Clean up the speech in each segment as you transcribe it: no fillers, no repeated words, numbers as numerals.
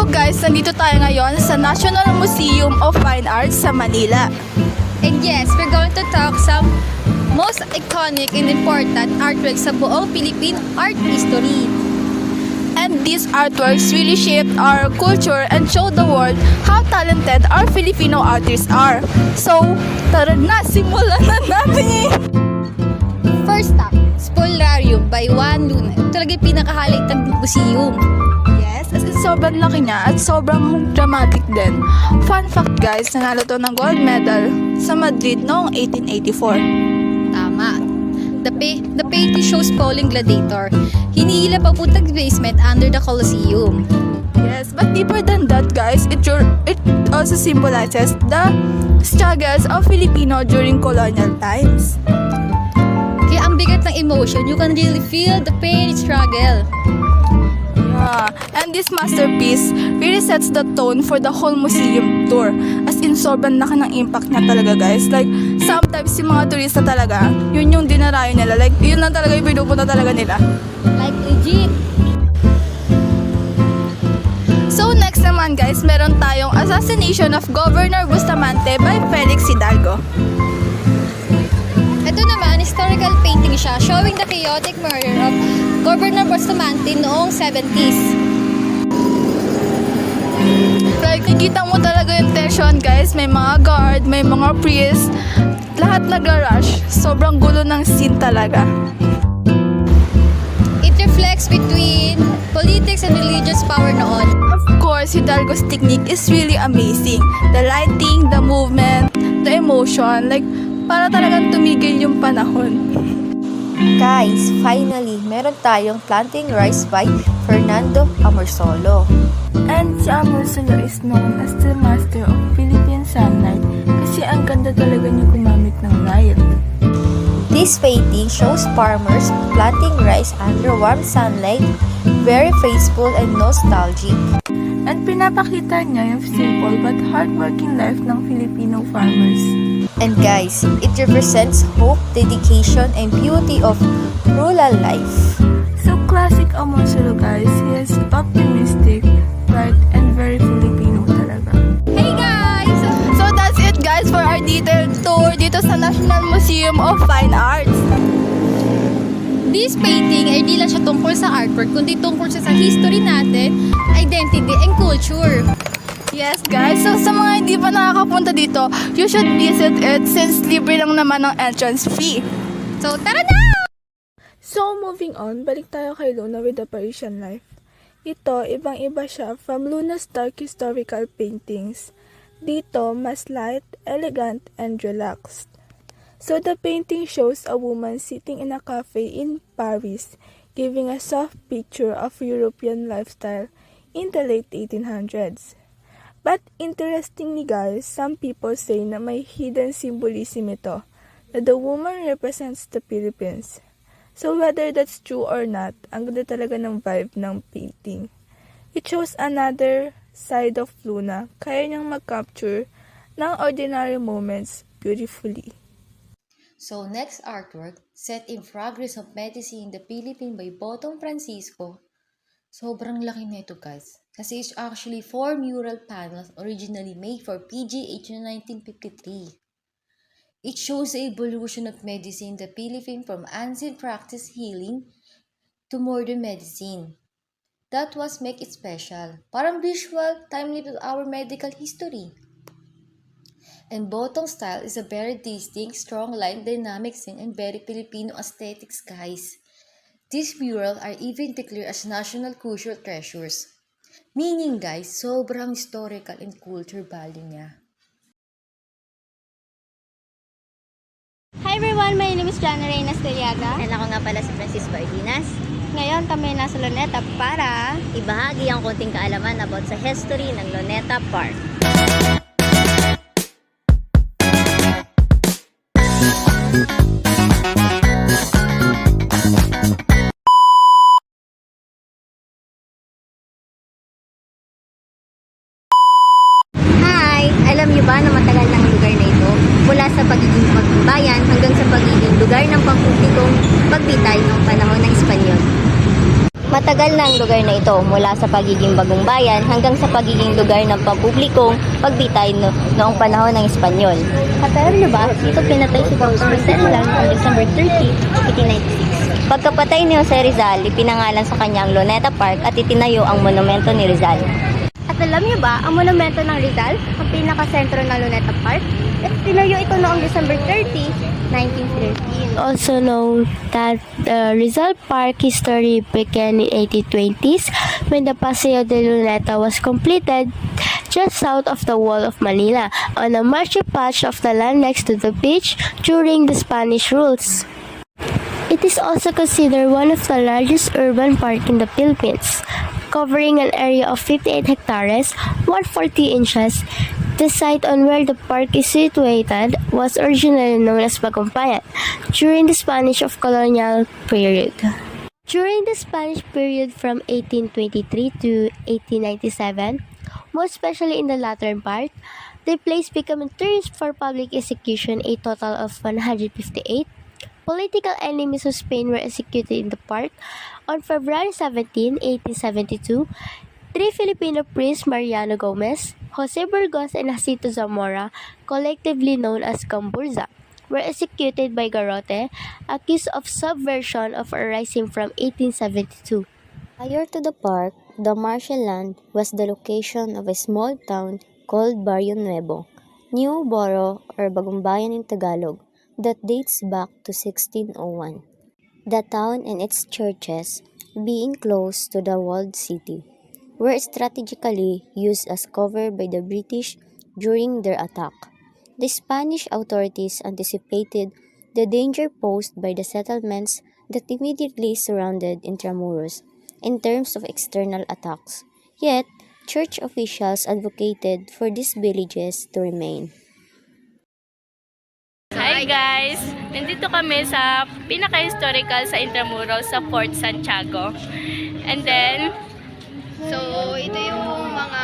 So guys, nandito tayo ngayon sa National Museum of Fine Arts sa Manila. And yes, we're going to talk some most iconic and important artworks sa buong Philippine art history. And these artworks really shaped our culture and showed the world how talented our Filipino artists are. So, tara na, simulan na natin! First up, Spolarium by Juan Luna. Ito talaga yung pinaka-highlight ng museum. Yes, as in sobrang laki niya at sobrang dramatic din. Fun fact guys, nanalo to ng gold medal sa Madrid noong 1884. Tama. The painting shows falling gladiator. Hinihila papuntang basement under the Colosseum. Yes, but deeper than that guys, it also symbolizes the struggles of Filipino during colonial times. Kaya ang bigat ng emotion, you can really feel the pain and struggle. Yeah, and this masterpiece really sets the tone for the whole museum tour. As in, sobrang laki ng impact niya talaga guys. Like, sometimes yung mga turista talaga, yun yung dinarayo nila. Like, yun lang talaga yung pinupunta talaga nila. Like legit. So next naman guys, meron tayong Assassination of Governor Bustamante by Felix Hidalgo. Ito naman, historical painting siya showing the chaotic murder of Governor Bustamante noong 70s. Like, nakikita mo talaga yung tension guys. May mga guard, may mga priest. Lahat nag-rush. Sobrang gulo ng scene talaga. It reflects between politics and religious power noon. Of course, Hidalgo's technique is really amazing. The lighting, the movement, the emotion. Like, para talagang tumigil yung panahon. Guys, finally, meron tayong Planting Rice by Fernando Amorsolo. And si Amorsolo is known as the master of Philippine sunlight kasi ang ganda talaga niya gumamit ng light. This painting shows farmers planting rice under warm sunlight, very faithful and nostalgic. And pinapakita niya yung simple but hardworking life ng Filipino farmers. And guys, it represents hope, dedication, and beauty of rural life. So classic Amorsolo guys, he is optimistic, bright, and very Filipino talaga. Hey guys! So that's it guys for our detailed tour dito sa National Museum of Fine Arts. This painting ay di lang siya tungkol sa artwork, kundi tungkol siya sa history natin, identity, and culture. Yes guys, so sa mga hindi pa nakakapunta dito, you should visit it since libre lang naman ang entrance fee. So tara na! So moving on, balik tayo kay Luna with the Parisian life. Ito, ibang-iba siya from Luna's dark historical paintings. Dito, mas light, elegant, and relaxed. So the painting shows a woman sitting in a cafe in Paris, giving a soft picture of European lifestyle in the late 1800s. But interestingly guys, some people say na may hidden symbolism ito, na the woman represents the Philippines. So whether that's true or not, ang ganda talaga ng vibe ng painting. It shows another side of Luna, kaya niyang mag-capture ng ordinary moments beautifully. So next artwork, set in progress of medicine in the Philippines by Botong Francisco. Sobrang laki na ito guys. Kasi it's actually 4 mural panels originally made for PGH in 1953. It shows the evolution of medicine in the Philippines from ancient practice healing to modern medicine. That was make it special. Parang visual, timely to our medical history. And Botong style is a very distinct, strong line, dynamic scene, and very Filipino aesthetics guys. These murals are even declared as national cultural treasures. Meaning guys, sobrang historical and culture value niya. Hi everyone, my name is Jana Reyna Steliaga. And ako nga pala si Francisco Ardinas. Ngayon kami nasa Luneta para Ibahagi ang konting kaalaman about sa history ng Luneta Park. Hi! Alam niyo ba na matagal ng lugar na ito? Mula sa pagiging pagbayan hanggang sa pagiging lugar ng pangpublikong pagbitay noong panahon ng Espanyol. Matagal na ang lugar na ito mula sa pagiging bagong bayan hanggang sa pagiging lugar ng pampublikong pagbitay noong panahon ng Espanyol. At alam niyo ba, dito pinatay si Jose Rizal noong December 30, 1896. Pagkapatay ni Jose Rizal, ipinangalan sa kanya ang Luneta Park at itinayo ang monumento ni Rizal. At alam niyo ba, ang monumento ng Rizal, ang pinakasentro ng Luneta Park, at tinayo ito noong December 30, 1913. Also know that the Rizal Park history began in 1820s when the Paseo de Luneta was completed just south of the wall of Manila on a marshy patch of the land next to the beach during the Spanish rules. It is also considered one of the largest urban park in the Philippines, covering an area of 58 hectares, 140 inches. The site on where the park is situated was originally known as Bagumbayan during the Spanish of colonial period. During the Spanish period from 1823 to 1897, most especially in the latter part, the place became terms for public execution, a total of 158. Political enemies of Spain were executed in the park. On February 17, 1872, three Filipino priests, Mariano Gomez, Jose Burgos, and Jacinto Zamora, collectively known as Gamburza, were executed by Garrote, accused of subversion of a rising from 1872. Prior to the park, the marshal land was the location of a small town called Barrio Nuevo, New Borough or Bagumbayan in Tagalog, that dates back to 1601. The town and its churches, being close to the walled city, were strategically used as cover by the British during their attack. The Spanish authorities anticipated the danger posed by the settlements that immediately surrounded Intramuros in terms of external attacks. Yet, church officials advocated for these villages to remain. Hi guys! Nandito kami sa pinaka-historical sa Intramuros sa Fort Santiago. And then, so ito yung mga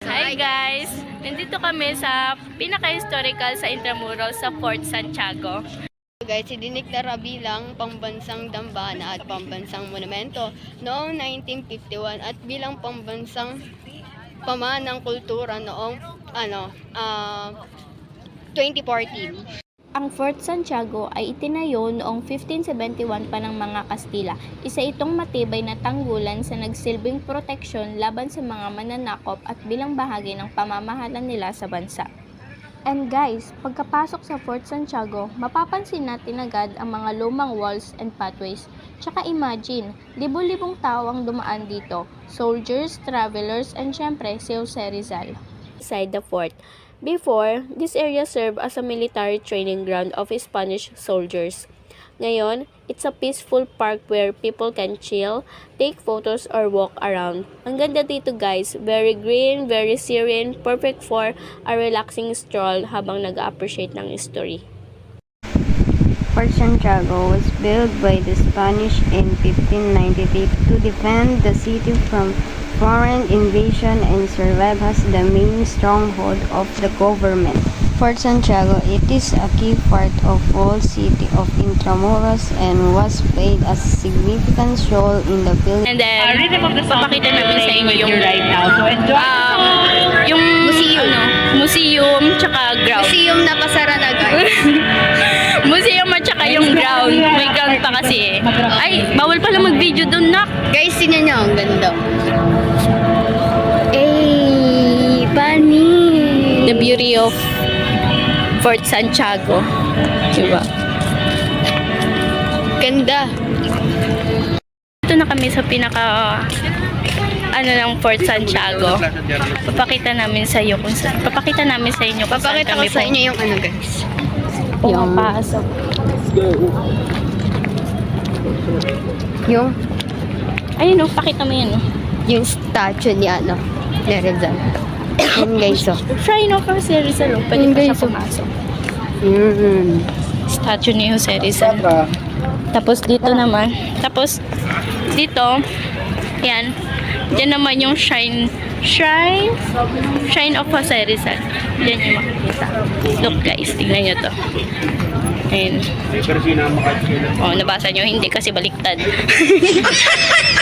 Hi guys! Nandito kami sa pinaka-historical sa Intramuros sa Fort Santiago. Guys, idiniklara bilang pambansang dambana at pambansang monumento noong 1951 at bilang pambansang pamanang kultura noong 2014. Ang Fort Santiago ay itinayo noong 1571 pa ng mga Kastila. Isa itong matibay na tanggulan sa nagsilbing proteksyon laban sa mga mananakop at bilang bahagi ng pamamahalan nila sa bansa. And guys, pagkapasok sa Fort Santiago, mapapansin natin agad ang mga lumang walls and pathways. Tsaka imagine, libo-libong tao ang dumaan dito, soldiers, travelers, and syempre si Jose Rizal. Inside the fort. Before, this area served as a military training ground of Spanish soldiers. Ngayon, it's a peaceful park where people can chill, take photos, or walk around. Ang ganda dito guys, very green, very serene, perfect for a relaxing stroll habang nag-appreciate ng history. Fort Santiago was built by the Spanish in 1593 to defend the city from foreign invasion and serve as the main stronghold of the government. Fort Santiago, it is a key part of whole city of Intramuros and was played a significant role in the building. And then, papakita namin sa inyo yung museum, museum tsaka ground. Museum na pasara na guys. Museum at tsaka yung ground. May ground pa kasi eh. Ay, bawal pala mag-video doon, nak. Guys, tingnan nyo, ang ganda. The beauty of Fort Santiago. Diba? Ganda. Ito na kami sa pinaka ng Fort Santiago. Papakita namin sa iyo kung saan. Papakita namin sa inyo kung saan Papakita ko kami sa inyo yung guys. pumapasok. Yung Ayun, pakita mo yan. yung statue ni ni Rizal. Yan guys, oh. Try no kasi Rizal, pwede pa siya pumasok. Statue ni Jose Rizal. Tapos dito naman. Tapos dito, Ayan. Diyan naman yung Shrine of Jose Rizal. Diyan yung makikita. Look guys, tignan nyo to. Ayan. Oh, nabasa nyo, hindi kasi baliktad.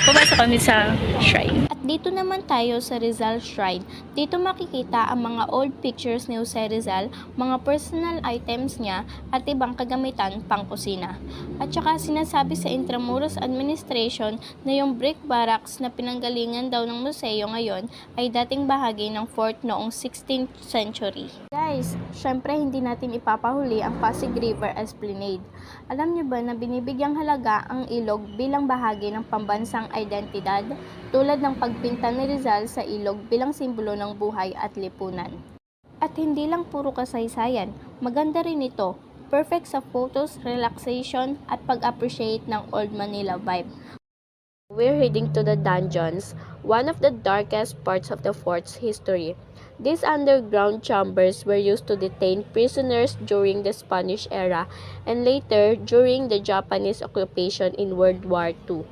Pabasa kami sa shrine. At dito naman tayo sa Rizal Shrine. Dito makikita ang mga old pictures ni Jose Rizal, mga personal items niya, at ibang kagamitan pang kusina. At saka sinasabi sa Intramuros Administration na yung brick barracks na pinanggalingan daw ng museo ngayon ay dating bahagi ng fort noong 16th century. Guys, syempre hindi natin ipapahuli ang Pasig River Esplanade. Alam niyo ba na binibigyang halaga ang ilog bilang bahagi ng pambansang identidad, tulad ng pagpinta ni Rizal sa ilog bilang simbolo ng buhay at lipunan. At hindi lang puro kasaysayan, maganda rin ito, perfect sa photos, relaxation at pag-appreciate ng Old Manila vibe. We're heading to the dungeons, one of the darkest parts of the fort's history. These underground chambers were used to detain prisoners during the Spanish era and later during the Japanese occupation in World War II.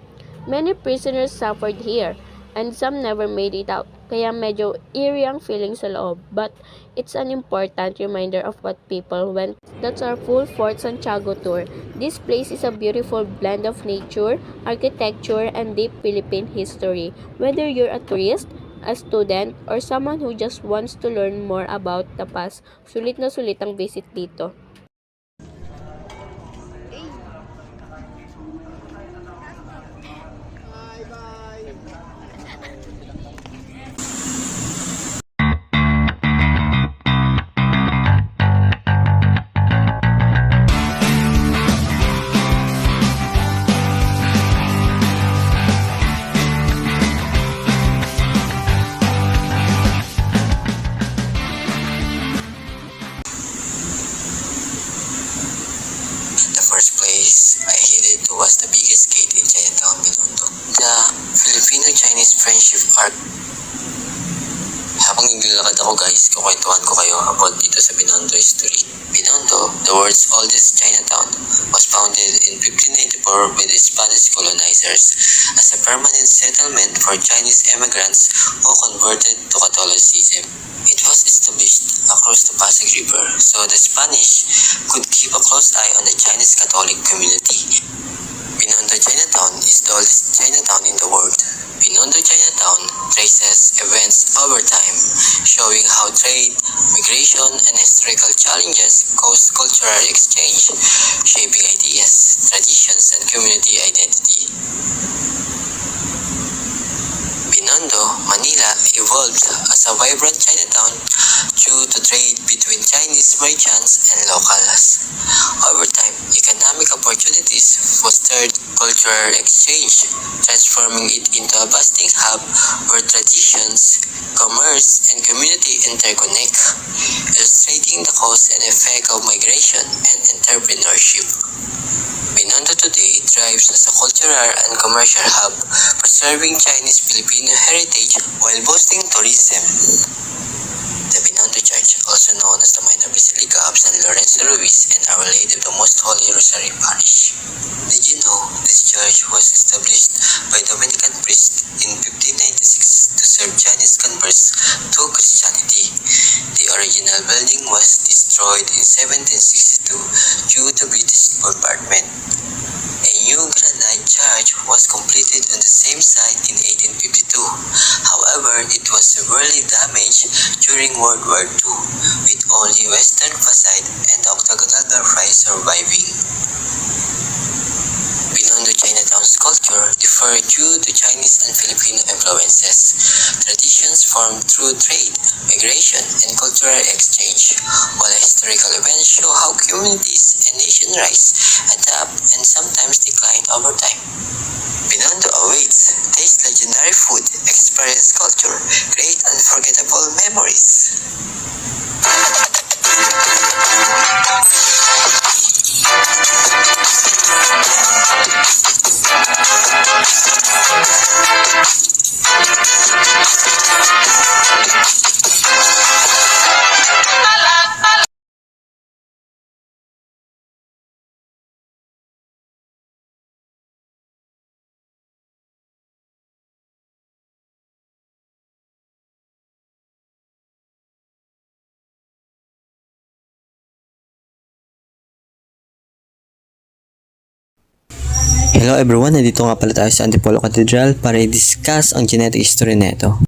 Many prisoners suffered here, and some never made it out, kaya medyo eerie ang feeling sa loob, but it's an important reminder of what people went. That's our full Fort Santiago tour. This place is a beautiful blend of nature, architecture, and deep Philippine history. Whether you're a tourist, a student, or someone who just wants to learn more about the past, sulit na sulit ang visit dito. The first place I headed to was the biggest gate in Chinatown, Binondo, the Filipino-Chinese Friendship Arc. Habang naglalakad ako guys, kukwentuhan ko kayo about dito sa Binondo history. Binondo, the world's oldest Chinatown, was founded in 1594 by the Spanish colonizers as a permanent settlement for Chinese immigrants who converted to Catholicism. It was established across the Pasig River so the Spanish could keep a close eye on the Chinese Catholic community. Binondo Chinatown is the oldest Chinatown in the world. Binondo Chinatown traces events over time, showing how trade, migration, and historical challenges caused cultural exchange, shaping ideas, traditions, and community identity. Binondo, Manila evolved as a vibrant Chinatown due to trade between Chinese merchants and locals. Over time, economic opportunities fostered cultural exchange, transforming it into a bustling hub where traditions, commerce, and community interconnect, illustrating the cause and effect of migration and entrepreneurship. Binondo today thrives as a cultural and commercial hub, preserving Chinese Filipino heritage while boosting tourism. The Binondo Church, also known as the Minor Basilica of San Lorenzo Ruiz and Our Lady of the Most Holy Rosary Parish. Did you know this church was established by Dominican priests in 1596 to serve Chinese converts to Christianity? The original building was destroyed in 1762 due to British bombardment. A new granite church was completed on the same site in 1852. However, it was severely damaged during World War II, with only western facade and octagonal doorway surviving. Binondo Chinatown's culture differed due to Chinese and Filipino influences. Traditions formed through trade, migration, and cultural exchange, while historical events show how communities and nations rise, adapt, and sometimes decline over time. Binondo awaits. Taste legendary food, experience culture, create unforgettable memories. Hello everyone, nandito nga pala tayo sa Antipolo Cathedral para i-discuss ang genetic history nito.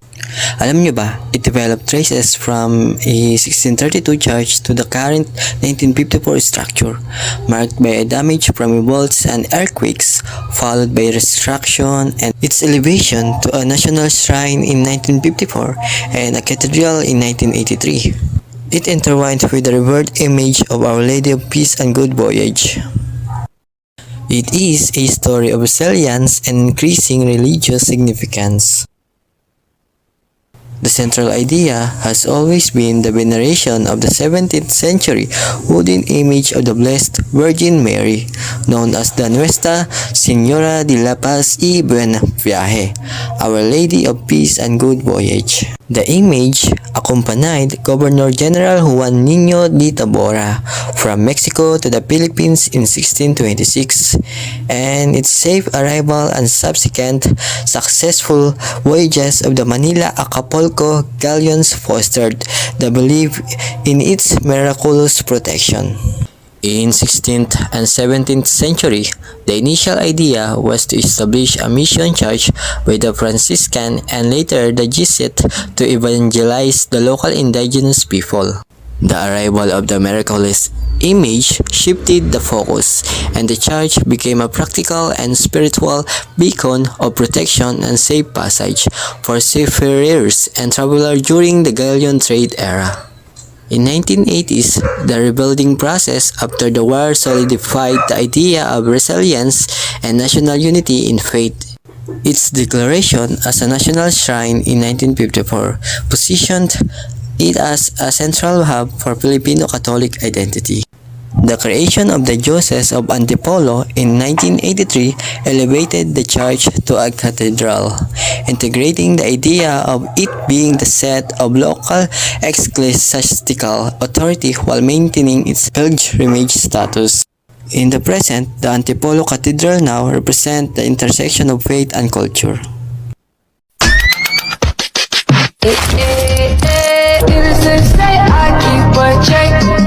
Alam nyo ba, it developed traces from a 1632 church to the current 1954 structure, marked by a damage from revolts and earthquakes, followed by reconstruction and its elevation to a national shrine in 1954 and a cathedral in 1983. It intertwined with the revered image of Our Lady of Peace and Good Voyage. It is a story of resilience and increasing religious significance. The central idea has always been the veneration of the 17th century wooden image of the Blessed Virgin Mary, known as the Nuestra Señora de la Paz y Buen Viaje, Our Lady of Peace and Good Voyage. The image accompanied Governor General Juan Niño de Tabora from Mexico to the Philippines in 1626, and its safe arrival and subsequent successful voyages of the Manila-Acapulco galleons fostered the belief in its miraculous protection. In 16th and 17th century, the initial idea was to establish a mission church by the Franciscan and later the Jesuit to evangelize the local indigenous people. The arrival of the miraculous image shifted the focus, and the church became a practical and spiritual beacon of protection and safe passage for seafarers and travelers during the galleon trade era. In 1980s, the rebuilding process after the war solidified the idea of resilience and national unity in faith. Its declaration as a national shrine in 1954 positioned it as a central hub for Filipino Catholic identity. The creation of the Diocese of Antipolo in 1983 elevated the church to a cathedral, integrating the idea of it being the seat of local ecclesiastical authority while maintaining its pilgrimage status. In the present, the Antipolo Cathedral now represents the intersection of faith and culture.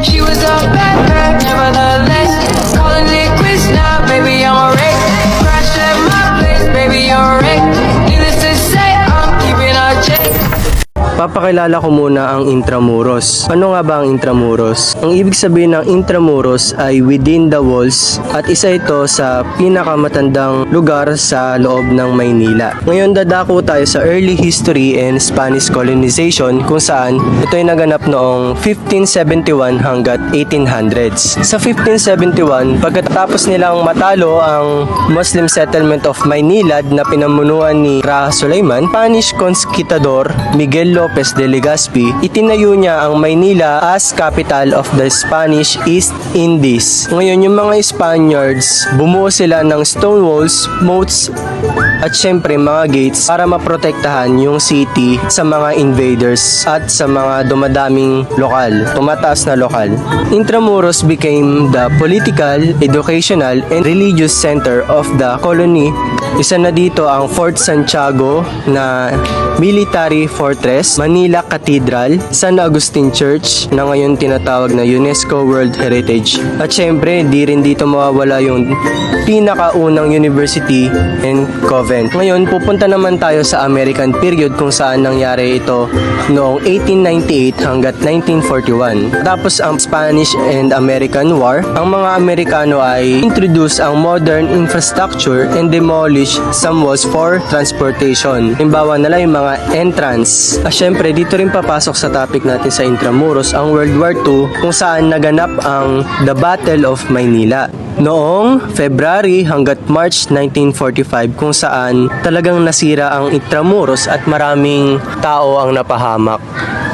She was a bad girl, nevertheless. Calling it quits now, baby, I'm a wreck. Crash at my place, baby, I'm a wreck. Needless to say, I'm keeping a check. Papakilala ko muna ang Intramuros. Ano nga ba ang Intramuros? Ang ibig sabihin ng Intramuros ay within the walls at isa ito sa pinakamatandang lugar sa loob ng Maynila. Ngayon dadako tayo sa early history and Spanish colonization kung saan ito ay naganap noong 1571 hanggat 1800s. Sa 1571, pagkatapos nilang matalo ang Muslim settlement of Maynilad na pinamunuan ni Ra Sulaiman, Spanish conquistador Miguel Lopez de Legazpi, itinayo niya ang Maynila as capital of the Spanish East Indies. Ngayon, yung mga Spaniards, bumuo sila ng stone walls, moats, at syempre mga gates para maprotektahan yung city sa mga invaders at sa mga dumadaming lokal, tumataas na lokal. Intramuros became the political, educational, and religious center of the colony. Isa na dito ang Fort Santiago na military fortress, Manila Cathedral, San Agustin Church na ngayon tinatawag na UNESCO World Heritage. At syempre, di rin dito mawawala yung pinakaunang university and convent. Ngayon, pupunta naman tayo sa American period kung saan nangyari ito noong 1898 hanggat 1941. Tapos ang Spanish and American War, ang mga Amerikano ay introduce ang modern infrastructure and demolish some walls for transportation. Halimbawa nila yung mga entrance. Syempre, dito rin papasok sa topic natin sa Intramuros ang World War II kung saan naganap ang The Battle of Maynila noong February hanggat March 1945 kung saan talagang nasira ang Intramuros at maraming tao ang napahamak.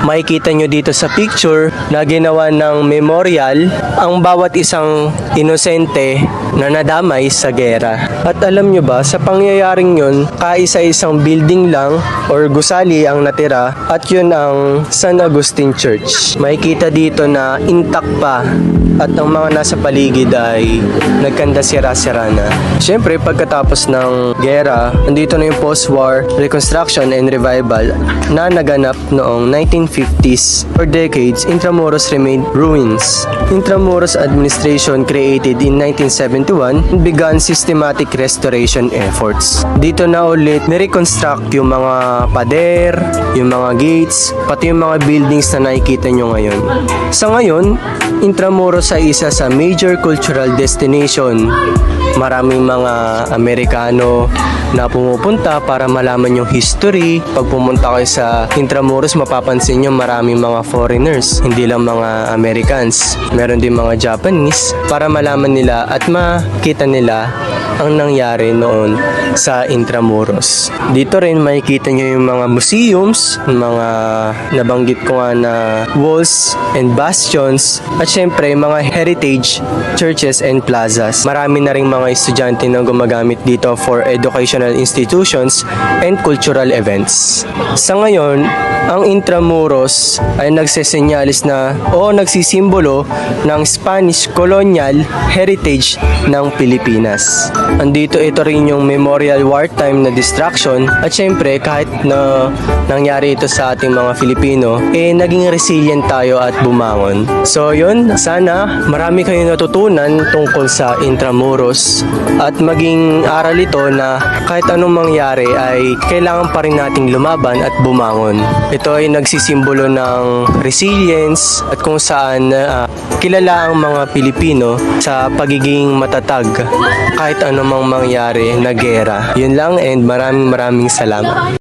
Makikita nyo dito sa picture na ginawa ng memorial ang bawat isang inosente na nadamay sa gera. At alam nyo ba, sa pangyayaring yun, kaisa-isang building lang or gusali ang natira at yun ang San Agustin Church. Makikita dito na intact pa at ang mga nasa paligid ay nagkanda sira-sira na. Siyempre, pagkatapos ng gera, nandito na yung post-war reconstruction and revival na naganap noong 1945 1950s. For decades, Intramuros remained ruins. Intramuros administration created in 1971 and began systematic restoration efforts. Dito na ulit nireconstruct yung mga pader, yung mga gates, pati yung mga buildings na nakikita nyo ngayon. Sa ngayon, Intramuros ay isa sa major cultural destination. Maraming mga Amerikano na pumupunta para malaman yung history. Pag pumunta kayo sa Intramuros, mapapansin nyo maraming mga foreigners, hindi lang mga Americans. Meron din mga Japanese para malaman nila at makita nila ang nangyari noon sa Intramuros. Dito rin makikita nyo yung mga museums, mga nabanggit ko nga na walls and bastions, at syempre mga heritage churches and plazas. Marami na rin mga estudyante na gumagamit dito for educational institutions and cultural events. Sa ngayon, ang Intramuros ay nagsesenyalis na o nagsisimbolo ng Spanish colonial heritage ng Pilipinas. Andito ito rin yung memorial wartime na destruction at syempre kahit na nangyari ito sa ating mga Filipino, naging resilient tayo at bumangon. So yun, sana marami kayong natutunan tungkol sa Intramuros at maging aral ito na kahit anong mangyari ay kailangan pa rin nating lumaban at bumangon. Ito ay nagsisimbolo ng resilience at kung saan kilala ang mga Pilipino sa pagiging matatag kahit anumang mangyari na gera. Yun lang and maraming salamat.